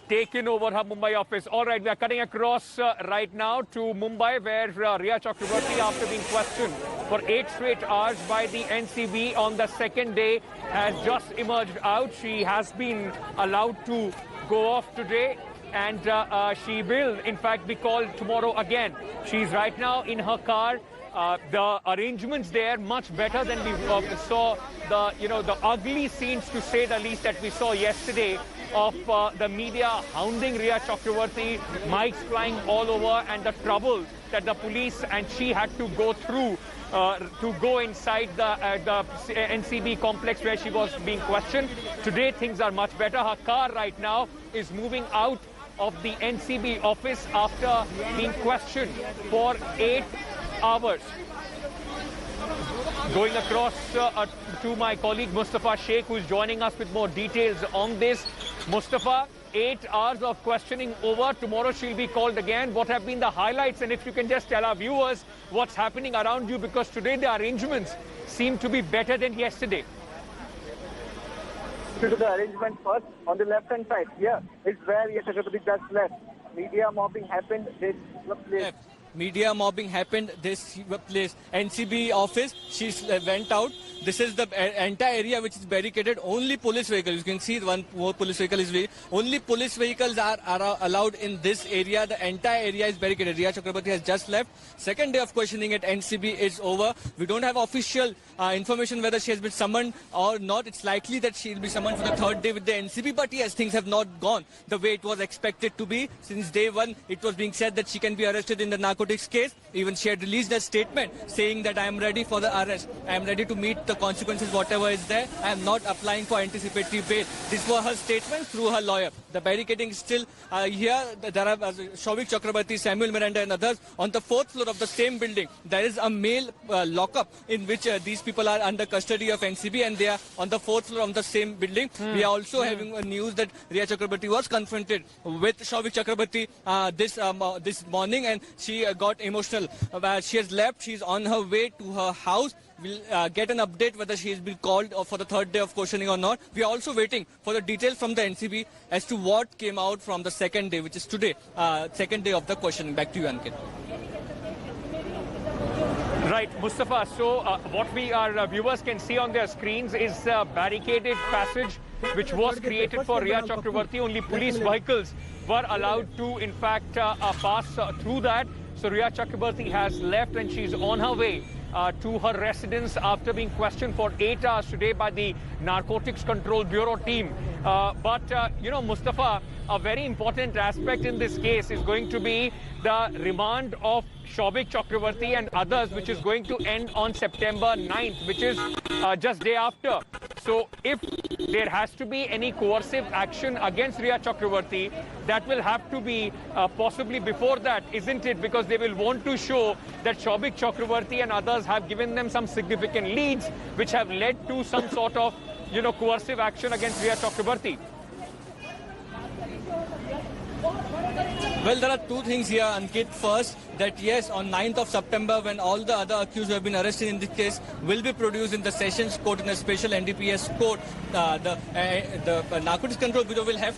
taken over her Mumbai office. All right, we are cutting across right now to Mumbai, where Rhea Chakraborty, after being questioned for 8 straight hours by the NCB on the second day, has just emerged out. She has been allowed to go off today, and she will, in fact, be called tomorrow again. She's right now in her car. The arrangements there much better than we saw the ugly scenes, to say the least, that we saw yesterday of the media hounding Rhea Chakraborty, mics flying all over, and the trouble that the police and she had to go through to go inside the NCB complex where she was being questioned. Today things are much better. Her car right now is moving out of the NCB office after being questioned for 8 hours. Going across to my colleague Mustafa Sheikh, who is joining us with more details on this. Mustafa, 8 hours of questioning over. Tomorrow she'll be called again. What have been the highlights? And if you can just tell our viewers what's happening around you, because today the arrangements seem to be better than yesterday. To the arrangement first, on the left-hand side, here is where Rhea Chakraborty just left. Media mobbing happened. This place. Media mobbing happened this place. NCB office, she went out. This is the entire area which is barricaded. Only police vehicles, you can see one more police vehicle is only police vehicles are allowed in this area. The entire area is barricaded. Rhea Chakraborty has just left. Second day of questioning at NCB is over. We don't have official information whether she has been summoned or not. It's likely that she will be summoned for the third day with the NCB, but yes, things have not gone the way it was expected to be. Since day one, it was being said that she can be arrested in the narcotics case. Even she had released a statement saying that I am ready for the arrest. I am ready to meet the consequences, whatever is there. I am not applying for anticipatory bail. These were her statements through her lawyer. The barricading is still here. There are Souvik Chakraborty, Samuel Miranda and others on the 4th floor of the same building. There is a male lockup in which these people are under custody of NCB, and they are on the 4th floor of the same building. We are also having news that Rhea Chakraborty was confronted with Souvik Chakraborty this morning, and she got emotional. She has left. She is on her way to her house. We'll get an update whether she has been called for the third day of questioning or not. We are also waiting for the details from the NCB as to what came out from the second day, which is today, second day of the questioning. Back to you, Ankit. Right, Mustafa. So what our viewers can see on their screens is a barricaded passage which was created for Rhea Chakraborty. Only police vehicles were allowed to, in fact, pass through that. So Rhea Chakraborty has left, and she's on her way to her residence after being questioned for 8 hours today by the Narcotics Control Bureau team. But Mustafa, a very important aspect in this case is going to be the remand of Souvik Chakraborty and others, which is going to end on September 9th, which is just day after. So if there has to be any coercive action against Rhea Chakraborty, that will have to be possibly before that, isn't it? Because they will want to show that Souvik Chakraborty and others have given them some significant leads, which have led to some sort of, coercive action against Rhea Chakraborty. Well, there are two things here, Ankit. First, that yes, on 9th of September, when all the other accused who have been arrested in this case will be produced in the Sessions Court in a special NDPS court, the Narcotics Control Bureau will have